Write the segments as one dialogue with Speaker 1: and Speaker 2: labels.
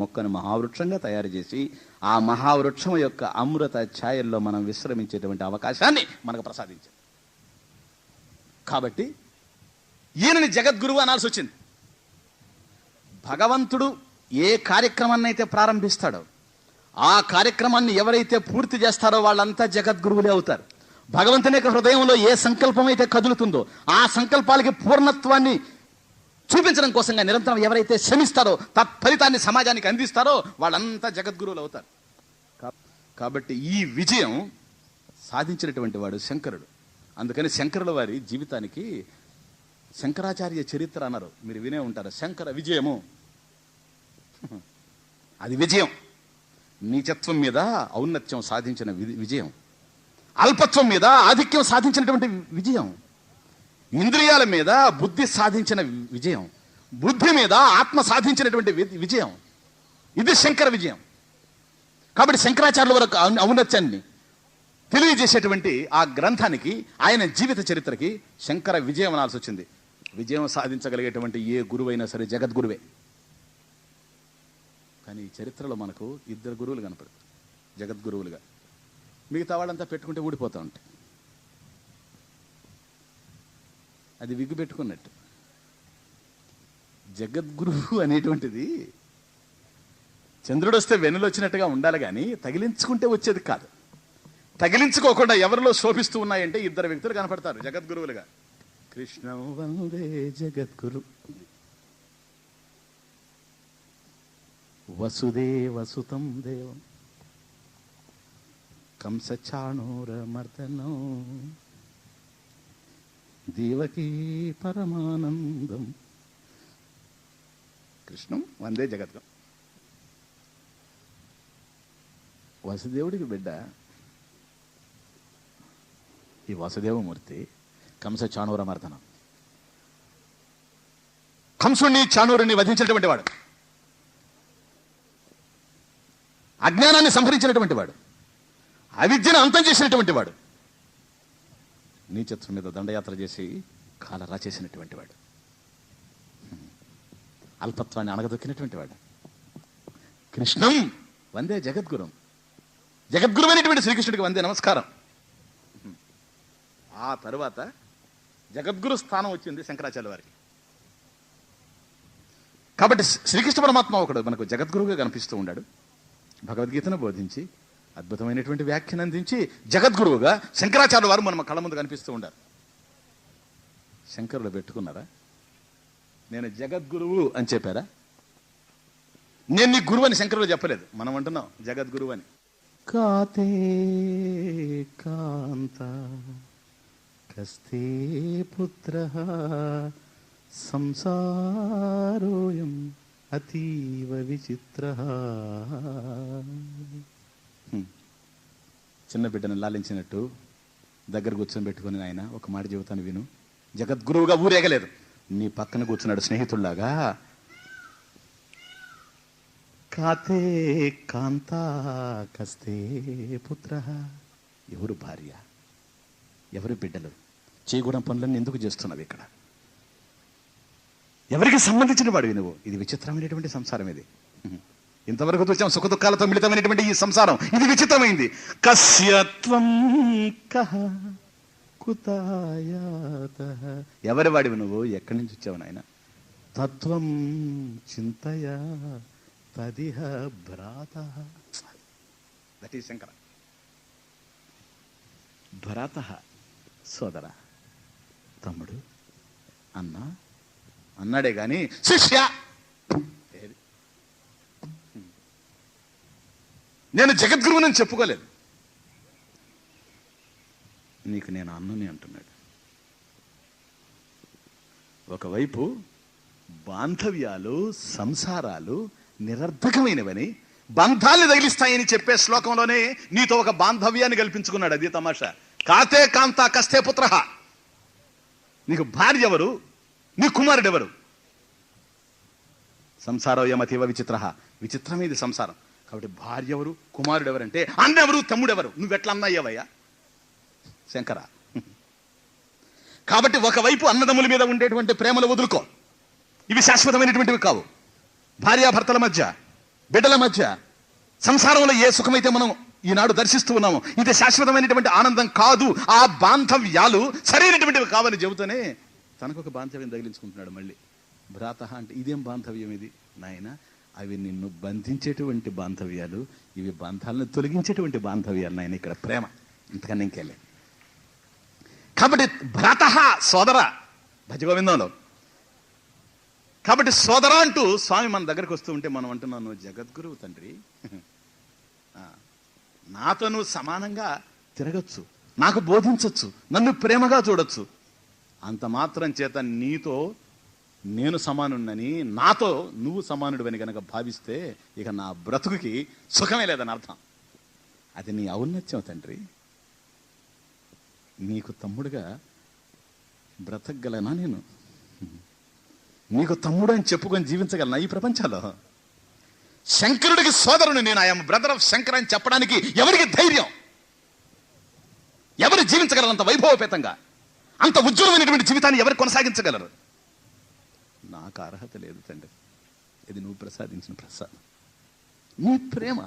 Speaker 1: మొక్కను మహావృక్షంగా తయారు చేసి ఆ మహావృక్షం యొక్క అమృత ఛాయల్లో మనం విశ్రమించేటువంటి అవకాశాన్ని మనకు ప్రసాదించారు. కాబట్టి ఈయనని జగద్గురువు అనాల్సి వచ్చింది. భగవంతుడు ఏ కార్యక్రమాన్ని అయితే ప్రారంభిస్తాడో ఆ కార్యక్రమాన్ని ఎవరైతే పూర్తి చేస్తారో వాళ్ళంతా జగద్గురువులే అవుతారు. భగవంతుని యొక్క హృదయంలో ఏ సంకల్పం అయితే కదులుతుందో ఆ సంకల్పాలకి పూర్ణత్వాన్ని చూపించడం కోసంగా నిరంతరం ఎవరైతే శ్రమిస్తారో తత్ఫలితాన్ని సమాజానికి అందిస్తారో వాళ్ళంతా జగద్గురువులు అవుతారు. కాబట్టి ఈ విజయం సాధించినటువంటి వాడు శంకరుడు. అందుకని శంకరుల వారి జీవితానికి శంకరాచార్య చరిత్ర అన్నారు. మీరు వినే ఉంటారు. శంకర విజయము, అది విజయం. నీచత్వం మీద ఔన్నత్యం సాధించిన విజయం, అల్పత్వం మీద ఆధిక్యం సాధించినటువంటి విజయం, ఇంద్రియాల మీద బుద్ధి సాధించిన విజయం, బుద్ధి మీద ఆత్మ సాధించినటువంటి విజయం, ఇది శంకర విజయం. కాబట్టి శంకరాచార్యుల వరకు ఔన్నత్యాన్ని తెలియజేసేటువంటి ఆ గ్రంథానికి, ఆయన జీవిత చరిత్రకి శంకర విజయం అనాల్సి వచ్చింది. విజయం సాధించగలిగేటువంటి ఏ గురువైనా సరే జగద్గురువే. కానీ ఈ చరిత్రలో మనకు ఇద్దరు గురువులు కనపడతారు జగద్గురువులుగా. మిగతా వాళ్ళంతా పెట్టుకుంటే ఊడిపోతూ ఉంటాయి. అది విగ్గు పెట్టుకున్నట్టు. జగద్గురువు అనేటువంటిది చంద్రుడు వస్తే వెన్నులు వచ్చినట్టుగా ఉండాలి, కానీ తగిలించుకుంటే వచ్చేది కాదు. తగిలించుకోకుండా ఎవరిలో శోభిస్తూ ఉన్నాయంటే ఇద్దరు వ్యక్తులు కనపడతారు జగద్గురువులుగా. కృష్ణం వందే జగద్గురు, వసుదేవసుతం దేవం, కంసచాణూరమర్దనం, దేవకీ పరమానందం. కృష్ణం వందే జగద్గురు. వసుదేవుడికి బిడ్డ ఈ వాసుదేవమూర్తి, కంస చాణూరమర్దనం. కంసుణ్ణి చాణూరుని వధించినటువంటి వాడు, అజ్ఞానాన్ని సంహరించినటువంటి వాడు, అవిద్యను అంతం చేసినటువంటి వాడు, నీచత్వం మీద దండయాత్ర చేసి కాలరా చేసినటువంటి వాడు, అల్పత్వాన్ని అణగదొక్కినటువంటి వాడు. కృష్ణం వందే జగద్గురం. జగద్గురు అనేటువంటి శ్రీకృష్ణుడికి వందే నమస్కారం. ఆ తరువాత జగద్గురు స్థానం వచ్చింది శంకరాచార్య వారికి. కాబట్టి శ్రీకృష్ణ పరమాత్మ ఒకడు మనకు జగద్గురువుగా కనిపిస్తూ ఉన్నాడు. భగవద్గీతను బోధించి అద్భుతమైనటువంటి వ్యాఖ్యను అందించి జగద్గురువుగా శంకరాచార్య వారు మన కళ్ళ ముందు కనిపిస్తూ ఉండారు. శంకరులు పెట్టుకున్నారా? నేను జగద్గురువు అని చెప్పారా? నేను నీ గురువు అని శంకరులు చెప్పలేదు, మనం అంటున్నాం జగద్గురువు అని. కాతే కాంత కస్తే పుత్ర సంసారోయం అతీవ విచిత్ర. చిన్న బిడ్డను లాలించినట్టు దగ్గర కూర్చొని పెట్టుకుని ఆయన ఒక మాట చెబుతాను విను. జగద్గురువుగా ఊరేగలేదు, నీ పక్కన కూర్చున్నాడు స్నేహితుల్లాగా. కాతే కాంత కస్తే పుత్ర. ఎవరు భార్య, ఎవరు బిడ్డలు, చేయకూడని పనులన్నీ ఎందుకు చేస్తున్నావు ఇక్కడ? ఎవరికి సంబంధించిన వాడివి నువ్వు? ఇది విచిత్రమైనటువంటి సంసారం. ఇది ఇంతవరకు చూసాం సుఖ దుఃఖాలతో మిళితమైనటువంటి ఈ సంసారం, ఇది విచిత్రమైంది. కస్యత్వం కహ కుతాయాతః. ఎవరి వాడివి నువ్వు? ఎక్కడి నుంచి వచ్చావు నాయన? తత్వం చింతయ తదిహ భ్రాతః. That is Shankara. భ్రాతః సోదర, తమ్ముడు, అన్న అన్నాడే గాని శిష్య. నేను జగద్గురువుని చెప్పుకోలేదు, నీకు నేను అన్నని అంటున్నాడు. ఒకవైపు బాంధవ్యాలు, సంసారాలు నిరర్ధకమైనవని, బంధాన్ని తగిలిస్తాయని చెప్పే శ్లోకంలోనే నీతో ఒక బాంధవ్యాన్ని కల్పించుకున్నాడు. అది తమాషా. కాతే కాంత కస్తే పుత్ర. నీకు భార్య ఎవరు, నీ కుమారుడు ఎవరు? సంసారం యమతీవ విచిత్ర. విచిత్రమేది సంసారం. కాబట్టి భార్య ఎవరు, కుమారుడు ఎవరంటే అన్నెవరు, తమ్ముడెవరు? నువ్వెట్లా అన్నయ్యవయ్యా శంకర? కాబట్టి ఒకవైపు అన్నదమ్ముల మీద ఉండేటువంటి ప్రేమలు వదులుకో, ఇవి శాశ్వతమైనటువంటివి కావు. భార్యాభర్తల మధ్య బిడ్డల మధ్య, సంసారంలో ఏ సుఖమైతే మనం ఈనాడు దర్శిస్తూ ఉన్నాము, ఇది శాశ్వతమైనటువంటి ఆనందం కాదు. ఆ బాంధవ్యాలు సరైనటువంటివి కావని చెబుతూనే తనకొక బాంధవ్యం తగిలించుకుంటున్నాడు. మళ్ళీ భ్రాత అంటే ఇదేం బాంధవ్యం ఇది నాయన? అవి నిన్ను బంధించేటువంటి బాంధవ్యాలు, ఇవి బంధాలను తొలగించేటువంటి బాంధవ్యాలు నాయన. ఇక్కడ ప్రేమ ఇంతకన్నా ఇంకెళ్ళే. కాబట్టి భ్రాత సోదర భజగోవిందంలో. కాబట్టి సోదర అంటూ స్వామి మన దగ్గరకు వస్తూ ఉంటే మనం అంటున్నాను, జగద్గురువు తండ్రి, నాతో నువ్వు సమానంగా తిరగచ్చు, నాకు బోధించచ్చు, నన్ను ప్రేమగా చూడొచ్చు. అంత మాత్రం చేత నీతో నేను సమానున్నని, నాతో నువ్వు సమానుడివని కనుక భావిస్తే ఇక నా బ్రతుకుకి సుఖమే లేదని అర్థం. అది నీ ఔన్నత్యం తండ్రి. నీకు తమ్ముడుగా బ్రతకగలనా నేను? నీకు తమ్ముడు అని చెప్పుకొని జీవించగలనా ఈ ప్రపంచంలో? శంకరుడికి సోదరుని నేను, ఐఎమ్ బ్రదర్ ఆఫ్ శంకర్ అని చెప్పడానికి ఎవరికి ధైర్యం? ఎవరు జీవించగలరు అంత వైభవపేతంగా? అంత ఉజ్వలమైనటువంటి జీవితాన్ని ఎవరు కొనసాగించగలరు? నాకు అర్హత లేదు తండ్రి. ఇది నువ్వు ప్రసాదించిన ప్రసాదం, నీ ప్రేమ.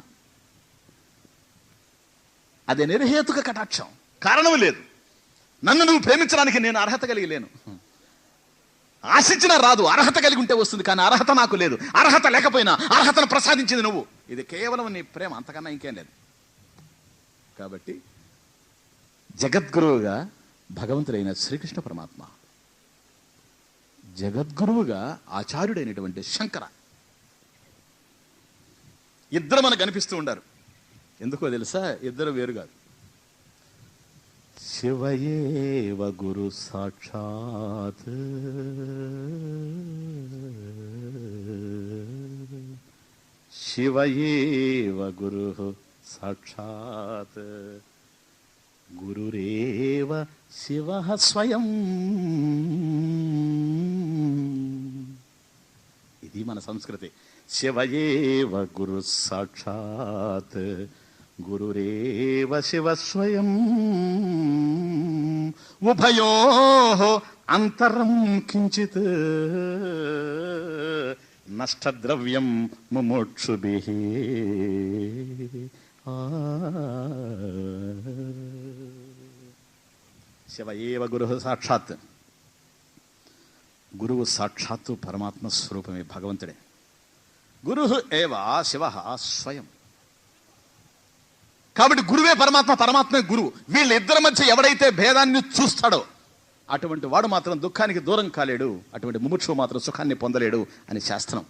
Speaker 1: అదే నిర్హేతుక కటాక్షం, కారణం లేదు. నన్ను నువ్వు ప్రేమించడానికి నేను అర్హత కలిగి లేను. ఆశించినా రాదు, అర్హత కలిగి ఉంటే వస్తుంది. కానీ అర్హత నాకు లేదు. అర్హత లేకపోయినా అర్హతను ప్రసాదించింది నువ్వు. ఇది కేవలం నీ ప్రేమ, అంతకన్నా ఇంకేం లేదు. కాబట్టి జగద్గురువుగా భగవంతుడైన శ్రీకృష్ణ పరమాత్మ, జగద్గురువుగా ఆచార్యుడైనటువంటి శంకర, ఇద్దరు మనకు కనిపిస్తూ ఉండారు. ఎందుకో తెలుసా? ఇద్దరు వేరు కాదు. శివయేవ గురు సాక్షాత్, శివయేవ గురు సాక్షాత్, గురురేవ శివ స్వయం. ఇది మన సంస్కృతి. శివయేవ గురు సాక్షాత్, గురురేవ శివ స్వయం, ఉభయోః అంతరం కించిత్ నష్టద్రవ్యం ముముక్షుభిః. శివ ఏవ గురు సాక్షాత్. గురువు సాక్షాత్తు పరమాత్మ స్వరూపమే, భగవంతుడే. గురు ఏవ శివ స్వయం. కాబట్టి గురువే పరమాత్మ, పరమాత్మే గురువు. వీళ్ళిద్దరి మధ్య ఎవడైతే భేదాన్ని చూస్తాడో అటువంటి వాడు మాత్రం దుఃఖానికి దూరం కాలేడు, అటువంటి ముముక్షువు మాత్రం సుఖాన్ని పొందలేడు అని శాస్త్రం.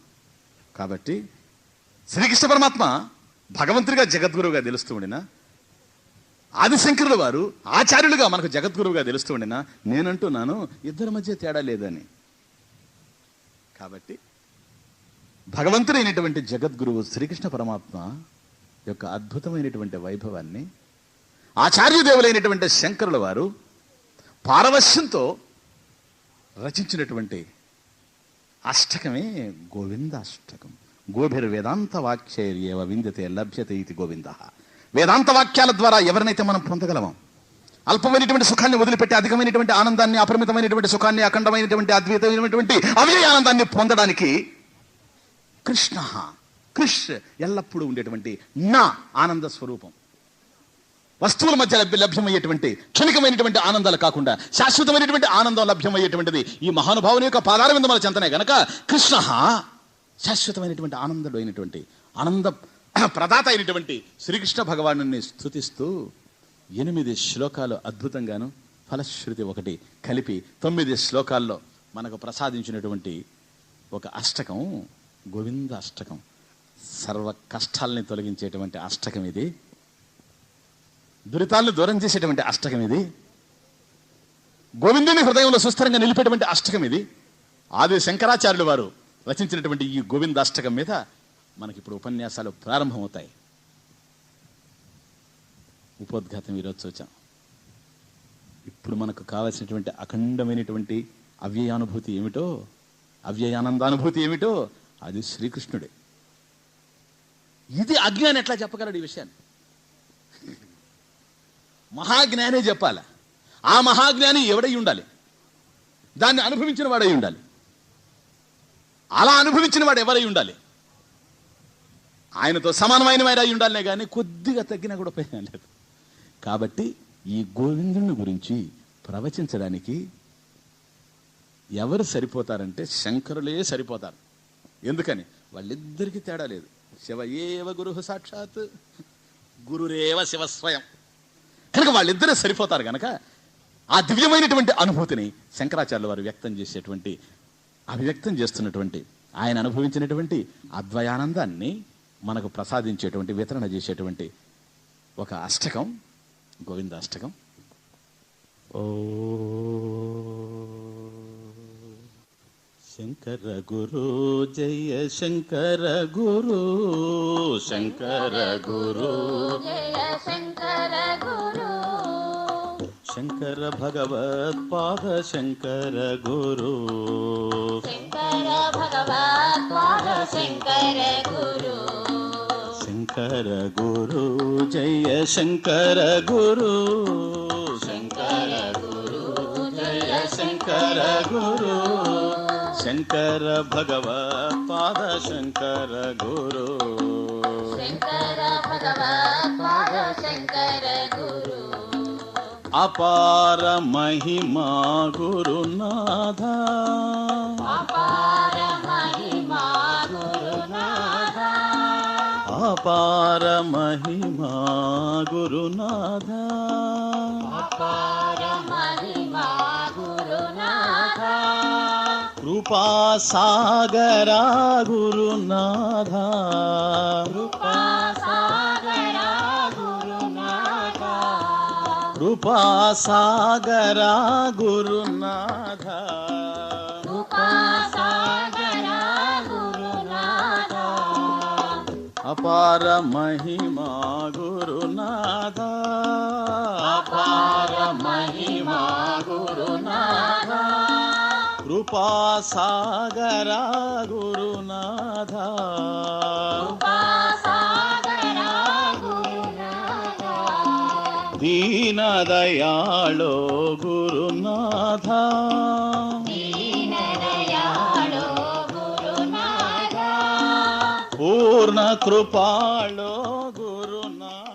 Speaker 1: కాబట్టి శ్రీకృష్ణ పరమాత్మ భగవంతుడిగా జగద్గురువుగా తెలుస్తూ ఉండినా, ఆదిశంకరుల వారు ఆచార్యులుగా మనకు జగద్గురువుగా తెలుస్తూ ఉండినా, నేనంటున్నాను ఇద్దరి మధ్య తేడా లేదని. కాబట్టి భగవంతుడైనటువంటి జగద్గురువు శ్రీకృష్ణ పరమాత్మ యొక్క అద్భుతమైనటువంటి వైభవాన్ని ఆచార్యదేవులైనటువంటి శంకరుల వారు పారవశ్యంతో రచించినటువంటి అష్టకమే గోవిందాష్టకం. గోభిర్ వేదాంత వాక్యైర్యేవ విందతే లభ్యతే ఇది గోవింద. వేదాంత వాక్యాల ద్వారా ఎవరినైతే మనం పొందగలమో, అల్పమైనటువంటి సుఖాన్ని వదిలిపెట్టి అధికమైనటువంటి ఆనందాన్ని, అపరిమితమైనటువంటి సుఖాన్ని, అఖండమైనటువంటి అద్వైతమైనటువంటి అవ్యయ ఆనందాన్ని పొందడానికి కృష్ణ, కృష్ ఎల్లప్పుడూ ఉండేటువంటి నా ఆనంద స్వరూపం. వస్తువుల మధ్య లభ్యమయ్యేటువంటి క్షణికమైనటువంటి ఆనందాలు కాకుండా శాశ్వతమైనటువంటి ఆనందం లభ్యమయ్యేటువంటిది ఈ మహానుభావుని యొక్క పాదార విందముల చెంతనే గనక కృష్ణ శాశ్వతమైనటువంటి ఆనందుడు అయినటువంటి, ఆనంద ప్రదాత అయినటువంటి శ్రీకృష్ణ భగవాను స్తుతిస్తూ 8 శ్లోకాలు అద్భుతంగాను, ఫలశ్రుతి 1 కలిపి 9 శ్లోకాల్లో మనకు ప్రసాదించినటువంటి ఒక అష్టకం గోవింద అష్టకం. సర్వ కష్టాలని తొలగించేటువంటి అష్టకం ఇది. దురితాలను దూరం చేసేటువంటి అష్టకం ఇది. గోవిందుని హృదయంలో సుస్థిరంగా నిలిపేటువంటి అష్టకం ఇది. ఆది శంకరాచార్యులు వారు రచించినటువంటి ఈ గోవిందాష్టకం మీద మనకిప్పుడు ఉపన్యాసాలు ప్రారంభమవుతాయి. ఉపోద్ఘాతం ఈరోజు చూచాం. ఇప్పుడు మనకు కావలసినటువంటి అఖండమైనటువంటి అవ్యయానుభూతి ఏమిటో, అవ్యయానందానుభూతి ఏమిటో అది శ్రీకృష్ణుడే. ఇది అజ్ఞాని ఎట్లా చెప్పగలడు ఈ విషయాన్ని? మహాజ్ఞానే చెప్పాలి. ఆ మహాజ్ఞాని ఎవడై ఉండాలి? దాన్ని అనుభవించిన వాడై ఉండాలి. అలా అనుభవించిన వాడు ఎవరై ఉండాలి? ఆయనతో సమానమైన వారు అయి ఉండాలనే కానీ కొద్దిగా తగ్గినా కూడా ఉపయోగం లేదు. కాబట్టి ఈ గోవిందుని గురించి ప్రవచించడానికి ఎవరు సరిపోతారంటే శంకరులే సరిపోతారు. ఎందుకని? వాళ్ళిద్దరికీ తేడా లేదు. శివ ఏవ గురు సాక్షాత్ గురురేవ శివస్వయం. కనుక వాళ్ళిద్దరే సరిపోతారు. కనుక ఆ దివ్యమైనటువంటి అనుభూతిని శంకరాచార్యుల వారు అభివ్యక్తం చేస్తున్నటువంటి, ఆయన అనుభవించినటువంటి అద్వయానందాన్ని మనకు ప్రసాదించేటువంటి, వితరణ చేసేటువంటి ఒక అష్టకం గోవిందాష్టకం. ఓ శంకర గురు జయ శంకర గురు, శంకర గురు జయ శంకర గురు, శంకర భగవత్పాద శంకర గురు, శంకర భగవత్పాద శంకర గురు, శంకర గురు జయ శంకర గురు, శంకర గురు జయ శంకర గురు, శంకర భగవత్పాద శంకర గురు, శంకర భగవత్పాద శంకర గురు. అపార మహిమా గురునాథ, అపార మహిమా గురునాథ, అపార మహిమా గురునాథ, అపార మహిమా గురునాథ, కృపా సాగరా గురునాథ, కృపా సాగరా గురునాథ, కృపా సాగరా గురునాథ, కృపా సాగరా గురునాథ, అపార మహిమా గురునాథ, అపార మహిమా గురునాథ, కృపా సాగరా గురునాథ, కృపా సాగరా గురునాథ, దీన దయాళో గురునాథ, దీన దయాళో గురునాథ, పూర్ణ కృపాళో గురునాథ,